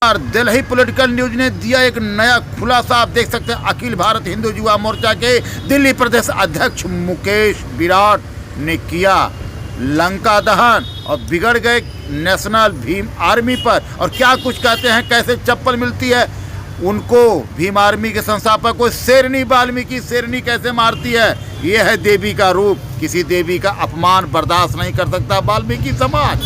नमस्कार, Delhi political news ने दिया एक नया खुलासा। आप देख सकते हैं अखिल भारत हिंदू युवा मोर्चा के दिल्ली प्रदेश अध्यक्ष मुकेश विराट ने किया लंका दहन और बिगड़ गए नेशनल भीम आर्मी पर। और क्या कुछ कहते हैं, कैसे चप्पल मिलती है उनको, भीम आर्मी के संस्थापक को शेरनी वाल्मीकि शेरनी कैसे मारती है। यह है देवी का रूप। किसी देवी का अपमान बर्दाश्त नहीं कर सकता वाल्मीकि समाज।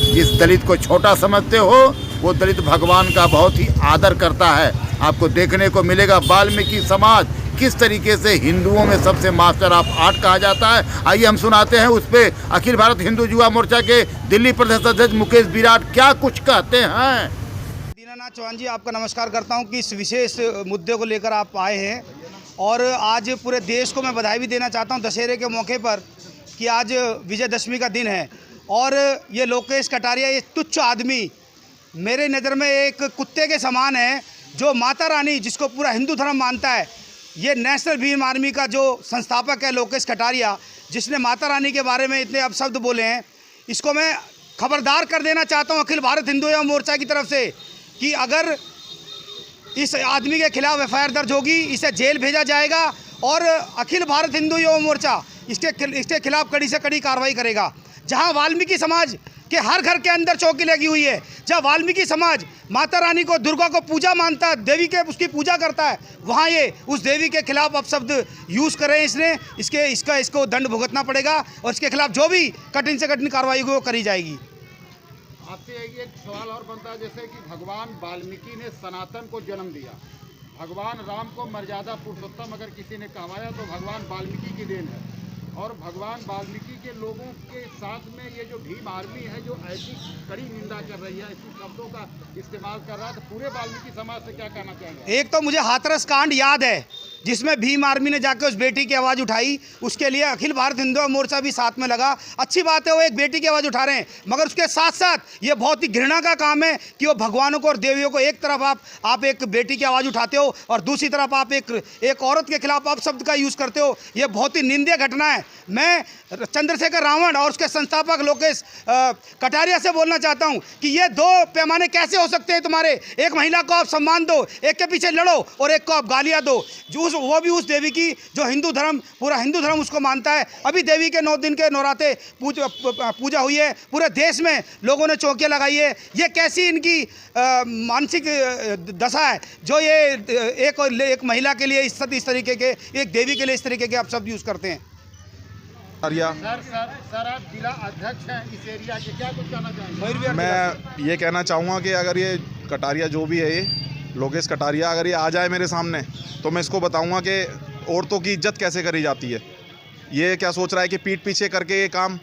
जिस दलित को छोटा समझते हो वो दलित भगवान का बहुत ही आदर करता है। आपको देखने को मिलेगा वाल्मीकि समाज किस तरीके से हिंदुओं में सबसे मास्टर ऑफ आर्ट कहा जाता है। आइए हम सुनाते हैं उस पर अखिल भारत हिंदू युवा मोर्चा के दिल्ली प्रदेश अध्यक्ष मुकेश विराट क्या कुछ कहते हैं। दीनानाथ चौहान जी, आपका नमस्कार करता हूं कि इस विशेष मुद्दे को लेकर आप आए हैं। और आज पूरे देश को मैं बधाई भी देना चाहता हूं दशहरे के मौके पर कि आज विजयदशमी का दिन है। और ये लोकेश कटारिया, ये तुच्छ आदमी मेरे नज़र में एक कुत्ते के समान है, जो माता रानी जिसको पूरा हिंदू धर्म मानता है। ये नेशनल भीम आर्मी का जो संस्थापक है लोकेश कटारिया, जिसने माता रानी के बारे में इतने अपशब्द बोले हैं, इसको मैं खबरदार कर देना चाहता हूँ अखिल भारत हिंदू युवा मोर्चा की तरफ से कि अगर इस आदमी के खिलाफ एफआईआर दर्ज होगी, इसे जेल भेजा जाएगा। और अखिल भारत हिंदू युवा मोर्चा इसके खिलाफ कड़ी से कड़ी कार्रवाई करेगा। जहां वाल्मीकि समाज के हर घर के अंदर चौकी लगी हुई है, जहां वाल्मीकि समाज माता रानी को, दुर्गा को पूजा मानता है, देवी के उसकी पूजा करता है, वहां ये उस देवी के खिलाफ अपशब्द यूज़ करें इसने, इसको दंड भुगतना पड़ेगा। और इसके खिलाफ जो भी कठिन से कठिन कार्रवाई वो करी जाएगी। आपसे एक सवाल और बनता है, जैसे कि भगवान वाल्मीकि ने सनातन को जन्म दिया, भगवान राम को मर्यादा पुरुषोत्तम अगर किसी ने कहवाया तो भगवान वाल्मीकि की देन है। और भगवान वाल्मीकि के लोगों के साथ में ये जो भीम आर्मी है जो ऐसी कड़ी निंदा कर रही है, ऐसी शब्दों का इस्तेमाल कर रहा है, तो पूरे वाल्मीकि समाज से क्या कहना चाहेंगे। एक तो मुझे हाथरस कांड याद है जिसमें भीम आर्मी ने जाकर उस बेटी की आवाज़ उठाई, उसके लिए अखिल भारत हिंदू मोर्चा भी साथ में लगा। अच्छी बात है वो एक बेटी की आवाज़ उठा रहे हैं, मगर उसके साथ साथ ये बहुत ही घृणा का काम है कि वो भगवानों को और देवियों को, एक तरफ आप एक बेटी की आवाज़ उठाते हो और दूसरी तरफ आप एक औरत के खिलाफ आप शब्द का यूज़ करते हो। ये बहुत ही निंदनीय घटना है। मैं चंद्रशेखर रावण और उसके संस्थापक लोकेश कटारिया से बोलना चाहता हूं कि ये दो पैमाने कैसे हो सकते हैं तुम्हारे। एक महिला को आप सम्मान दो, एक के पीछे लड़ो, और एक को आप गालियां दो, वो भी उस देवी की जो हिंदू धर्म, पूरा हिंदू धर्म उसको मानता है। अभी देवी के 9 दिन के नवरात्रे पूजा हुई है, पूरे देश में लोगों ने चौकियां लगाई है। ये कैसी इनकी मानसिक दशा है जो ये एक महिला के लिए इस तरीके के, एक देवी के लिए इस तरीके के आप शब्द यूज़ करते हैं। सर आप जिला अध्यक्ष हैं इस एरिया के, क्या कुछ कहना चाहेंगे। मैं ये कहना चाहूँगा कि अगर ये कटारिया जो भी है, ये लोकेश कटारिया, अगर ये आ जाए मेरे सामने तो मैं इसको बताऊँगा कि औरतों की इज्जत कैसे करी जाती है। ये क्या सोच रहा है कि पीठ पीछे करके ये काम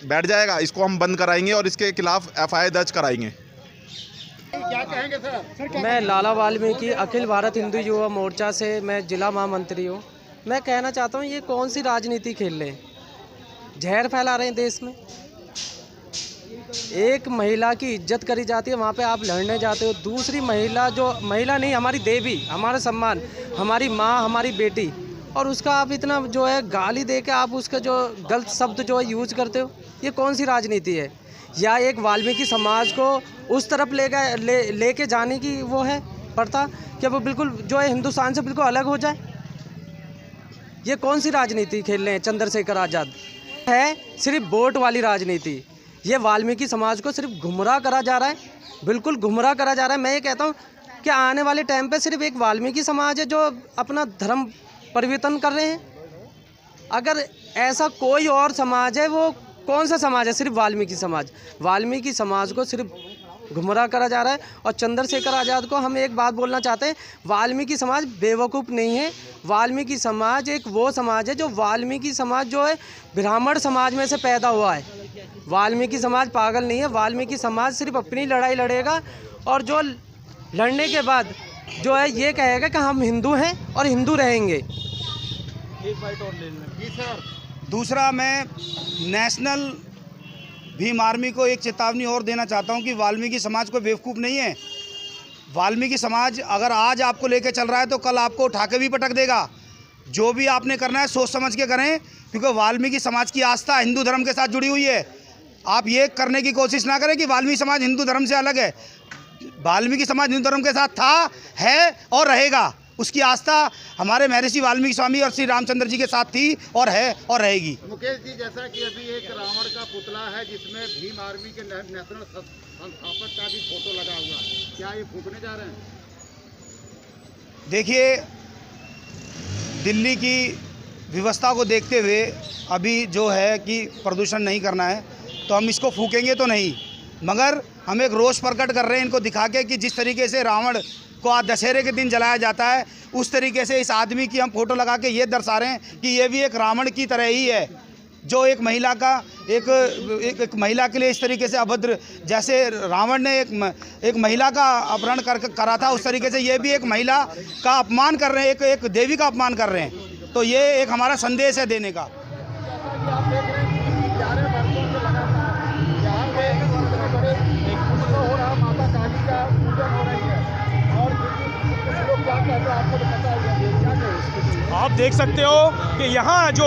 बैठ जाएगा। इसको हम बंद कराएंगे और इसके खिलाफ एफआईआर दर्ज कराएंगे। क्या कहेंगे सर। मैं लाला वाल्मीकि अखिल भारत हिंदू युवा मोर्चा से मैं जिला महामंत्री हूँ। मैं कहना चाहता हूँ ये कौन सी राजनीति खेल रहे हैं, जहर फैला रहे हैं देश में। एक महिला की इज्जत करी जाती है, वहाँ पे आप लड़ने जाते हो। दूसरी महिला, जो महिला नहीं, हमारी देवी, हमारा सम्मान, हमारी माँ, हमारी बेटी, और उसका आप इतना जो है गाली दे के आप उसका जो गलत शब्द जो है यूज करते हो, ये कौन सी राजनीति है। या एक वाल्मीकि समाज को उस तरफ लेके जाने की वो है प्रथा कि वो बिल्कुल जो है हिंदुस्तान से बिल्कुल अलग हो जाए। ये कौन सी राजनीति खेल रहे हैं चंद्रशेखर आज़ाद। है सिर्फ वोट वाली राजनीति। ये वाल्मीकि समाज को सिर्फ गुमराह करा जा रहा है, बिल्कुल गुमराह करा जा रहा है। मैं ये कहता हूँ कि आने वाले टाइम पे सिर्फ एक वाल्मीकि समाज है जो अपना धर्म परिवर्तन कर रहे हैं। अगर ऐसा कोई और समाज है, वो कौन सा समाज है? सिर्फ वाल्मीकि समाज। वाल्मीकि समाज को सिर्फ गुमराह करा जा रहा है। और चंद्रशेखर आज़ाद को हम एक बात बोलना चाहते हैं, वाल्मीकि समाज बेवकूफ़ नहीं है। वाल्मीकि समाज एक वो समाज है जो वाल्मीकि समाज जो है ब्राह्मण समाज में से पैदा हुआ है। वाल्मीकि समाज पागल नहीं है। वाल्मीकि समाज सिर्फ अपनी लड़ाई लड़ेगा और जो लड़ने के बाद जो है ये कहेगा कि हम हिंदू हैं और हिंदू रहेंगे। एक बाइट और ले लें सर। दूसरा, मैं नेशनल भीम आर्मी को एक चेतावनी और देना चाहता हूं कि वाल्मीकि समाज को बेवकूफ़ नहीं है। वाल्मीकि समाज अगर आज आपको लेके चल रहा है तो कल आपको उठा के भी पटक देगा। जो भी आपने करना है सोच समझ के करें, क्योंकि वाल्मीकि समाज की आस्था हिंदू धर्म के साथ जुड़ी हुई है। आप ये करने की कोशिश ना करें कि वाल्मीकि समाज हिंदू धर्म से अलग है। वाल्मीकि समाज हिंदू धर्म के साथ था, है और रहेगा। उसकी आस्था हमारे महर्षि वाल्मीकि स्वामी और श्री रामचंद्र जी के साथ थी और है और रहेगी। मुकेश जी, जैसा कि अभी एक रावण का पुतला है जिसमें भीम आर्मी के नेशनल संस्थापक का भी फोटो लगा हुआ है, क्या ये फूकने जा रहे हैं? देखिए, दिल्ली की व्यवस्था को देखते हुए अभी जो है कि प्रदूषण नहीं करना है, तो हम इसको फूकेंगे तो नहीं, मगर हम एक रोष प्रकट कर रहे हैं इनको दिखा के कि जिस तरीके से रावण को आज दशहरे के दिन जलाया जाता है, उस तरीके से इस आदमी की हम फोटो लगा के ये दर्शा रहे हैं कि ये भी एक रावण की तरह ही है, जो एक महिला का एक महिला के लिए इस तरीके से अभद्र, जैसे रावण ने एक महिला का अपहरण करा था, उस तरीके से ये भी एक महिला का अपमान कर रहे हैं, एक देवी का अपमान कर रहे हैं। तो ये एक हमारा संदेश है देने का। आप देख सकते हो कि यहाँ जो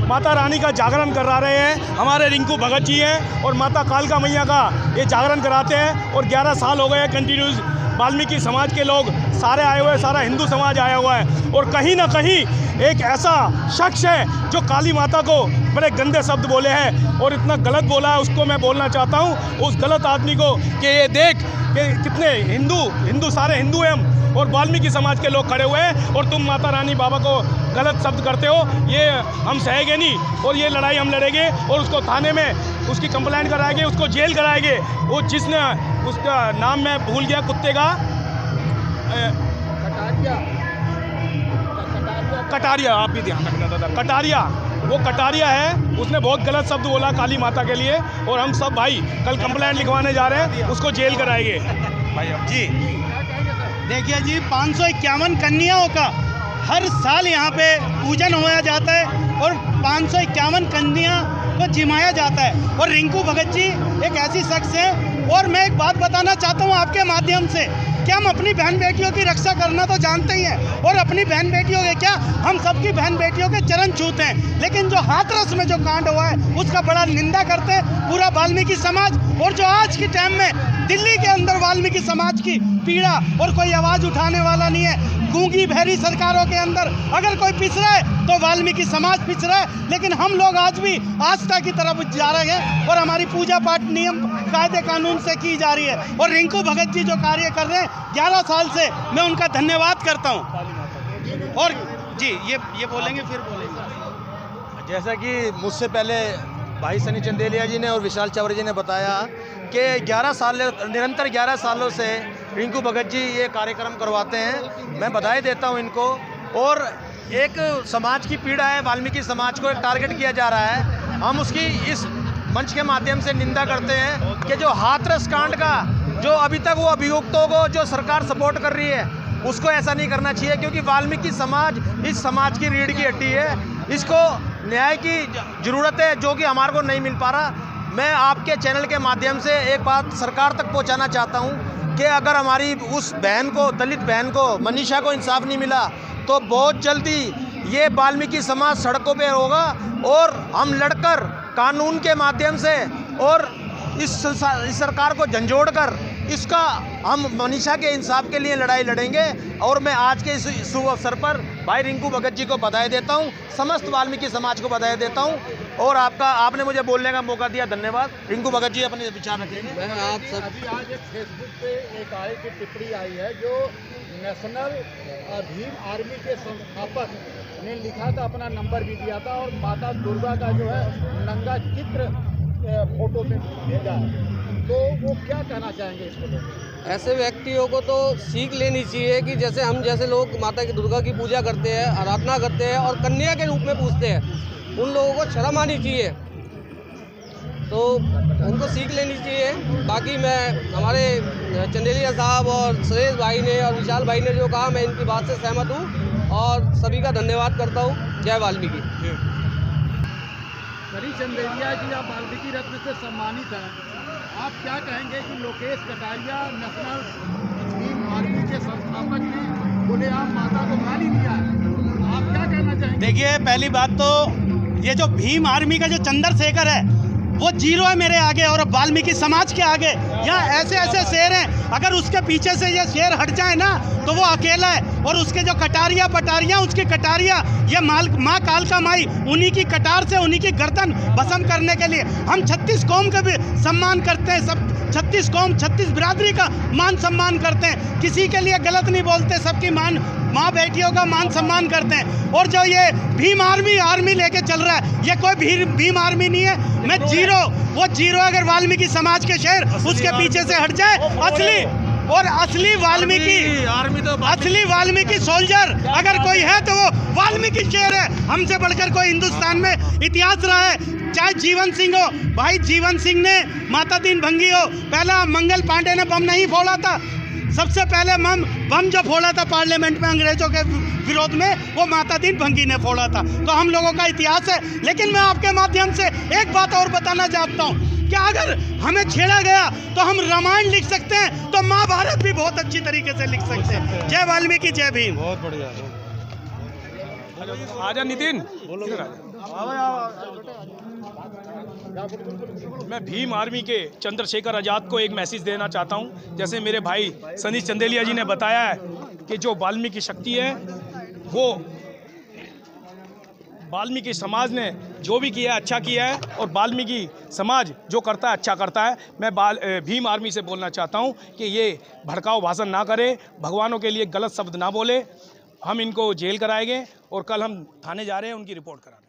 माता रानी का जागरण करा रहे हैं हमारे रिंकू भगत जी हैं, और माता कालका मैया का ये जागरण कराते हैं, और 11 साल हो गए हैं कंटिन्यूस। वाल्मीकि समाज के लोग सारे आए हुए हैं, सारा हिंदू समाज आया हुआ है, और कहीं ना कहीं एक ऐसा शख्स है जो काली माता को बड़े गंदे शब्द बोले हैं और इतना गलत बोला है। उसको मैं बोलना चाहता हूँ उस गलत आदमी को कि ये देख कि कितने हिंदू सारे हिंदू हैं हम, और वाल्मीकि समाज के लोग खड़े हुए हैं, और तुम माता रानी बाबा को गलत शब्द करते हो, ये हम सहेंगे नहीं, और ये लड़ाई हम लड़ेंगे, और उसको थाने में उसकी कंप्लेंट कराएंगे, उसको जेल कराएंगे। वो जिसने उसका नाम मैं भूल गया, कुत्ते का कटारिया, आप भी ध्यान रखना दादा, कटारिया, वो कटारिया है, उसने बहुत गलत शब्द बोला काली माता के लिए, और हम सब भाई कल कंप्लेंट लिखवाने जा रहे हैं, उसको जेल कराएंगे भाई हम जी। देखिए जी, 551 कन्याओं का हर साल यहाँ पे पूजन होया जाता है, और 551 कन्या को जिमाया जाता है, और रिंकू भगत जी एक ऐसी शख्स है। और मैं एक बात बताना चाहता हूँ आपके माध्यम से कि हम अपनी बहन बेटियों की रक्षा करना तो जानते ही हैं, और अपनी बहन बेटियों के क्या, हम सबकी बहन बेटियों के चरण छूते हैं, लेकिन जो हाथरस में जो कांड हुआ है उसका बड़ा निंदा करते हैं पूरा वाल्मीकि समाज। और जो आज के टाइम में दिल्ली के अंदर वाल्मीकि समाज की पीड़ा और कोई आवाज़ उठाने वाला नहीं है। गूंगी बहरी सरकारों के अंदर अगर कोई पिस रहा है तो वाल्मीकि समाज पिस रहा है, लेकिन हम लोग आज भी आस्था की तरफ जा रहे हैं, और हमारी पूजा पाठ नियम कायदे कानून से की जा रही है। और रिंकू भगत जी जो कार्य कर रहे हैं 11 साल से, मैं उनका धन्यवाद करता हूँ। और जी ये बोलेंगे फिर बोलेंगे। जैसा कि मुझसे पहले भाई सनी चंदेलिया जी ने और विशाल चावरी जी ने बताया कि 11 साल निरंतर 11 सालों से रिंकू भगत जी ये कार्यक्रम करवाते हैं। मैं बधाई देता हूँ इनको। और एक समाज की पीड़ा है, वाल्मीकि समाज को एक टारगेट किया जा रहा है, हम उसकी इस मंच के माध्यम से निंदा करते हैं कि जो हाथरस कांड का जो अभी तक वो अभियुक्तों को जो सरकार सपोर्ट कर रही है उसको ऐसा नहीं करना चाहिए, क्योंकि वाल्मीकि समाज इस समाज की रीढ़ की हड्डी है, इसको न्याय की ज़रूरत है जो कि हमारे को नहीं मिल पा रहा। मैं आपके चैनल के माध्यम से एक बात सरकार तक पहुंचाना चाहता हूं कि अगर हमारी उस बहन को, दलित बहन को, मनीषा को इंसाफ नहीं मिला तो बहुत जल्दी ये वाल्मीकि समाज सड़कों पे होगा, और हम लड़कर कानून के माध्यम से और इस सरकार को झंझोड़ कर इसका हम मनीषा के इंसाफ के लिए लड़ाई लड़ेंगे। और मैं आज के इस शुभ अवसर पर भाई रिंकू भगत जी को बधाई देता हूं, समस्त वाल्मीकि समाज को बधाई देता हूं, और आपने मुझे बोलने का मौका दिया, धन्यवाद। रिंकू भगत जी अपने विचार रखेंगे। मैं आप सब आज एक फेसबुक पे एक टिप्पणी आई है जो नेशनल भीम आर्मी के संस्थापक ने लिखा था, अपना नंबर भी दिया था, और माता दुर्गा का जो है नंगा चित्र फोटो में भेजा है, तो वो क्या कहना चाहेंगे इसको? ऐसे व्यक्तियों को तो सीख लेनी चाहिए कि जैसे हम जैसे लोग माता की दुर्गा की पूजा करते हैं, आराधना करते हैं और कन्या के रूप में पूजते हैं, उन लोगों को शर्म आनी चाहिए, तो उनको सीख लेनी चाहिए। बाकी मैं हमारे चंदेलिया साहब और सुरेश भाई ने और विशाल भाई ने जो कहा, मैं इनकी बात से सहमत हूँ और सभी का धन्यवाद करता हूँ। जय वाल्मीकि। सनी चंदेलिया जी, आप वाल्मीकि रत्न से सम्मानित हैं, आप क्या कहेंगे कि लोकेश कटारिया नेशनल भीम आर्मी के संस्थापक ने बोले आप माता को गाली दिया है, आप क्या कहना चाहेंगे? देखिए, पहली बात तो ये जो भीम आर्मी का जो चंद्रशेखर है वो जीरो है मेरे आगे, और वाल्मीकि समाज के आगे यहाँ ऐसे ऐसे शेर हैं, अगर उसके पीछे से ये शेर हट जाए ना तो वो अकेला है। और उसके जो कटारियाँ पटारियाँ, उसकी कटारियाँ, ये माँ कालका माई, उन्हीं की कटार से उन्हीं की गर्दन भस्म करने के लिए हम 36 कौम का भी सम्मान करते हैं। सब 36 कौम, 36 बिरादरी का मान सम्मान करते हैं, किसी के लिए गलत नहीं बोलते, सबकी माँ बेटियों का मान सम्मान करते हैं। और जो ये भीम आर्मी लेके चल रहा है, ये कोई भीम आर्मी नहीं है। मैं जीरो, वो जीरो अगर वाल्मीकि समाज के शेर उसके पीछे से हट जाए, असली वाल्मीकि सोल्जर अगर कोई है तो वो वाल्मीकि शेर है। हमसे बढ़कर कोई हिंदुस्तान में इतिहास रहा है, चाहे जीवन सिंह हो, भाई जीवन सिंह ने, माता दीन भंगी हो, पहला मंगल पांडे ने बम नहीं फोड़ा था, सबसे पहले बम जो फोड़ा था पार्लियामेंट में अंग्रेजों के विरोध में, वो माता दीन भंगी ने फोड़ा था। तो हम लोगों का इतिहास है। लेकिन मैं आपके माध्यम से एक बात और बताना चाहता हूँ कि अगर हमें छेड़ा गया तो हम रामायण लिख सकते हैं, तो महाभारत भी बहुत अच्छी तरीके से लिख सकते हैं। जय वाल्मीकि, जय भीम। बहुत बढ़िया। आजा नितिन, मैं भीम आर्मी के चंद्रशेखर आज़ाद को एक मैसेज देना चाहता हूं। जैसे मेरे भाई सनी चंदेलिया जी ने बताया है कि जो वाल्मीकि शक्ति है, वो वाल्मीकि समाज ने जो भी किया है अच्छा किया है, और वाल्मीकि समाज जो करता है अच्छा करता है। मैं भीम आर्मी से बोलना चाहता हूं कि ये भड़काऊ भाषण ना करें, भगवानों के लिए गलत शब्द ना बोले। हम इनको जेल कराएंगे और कल हम थाने जा रहे हैं उनकी रिपोर्ट कराने।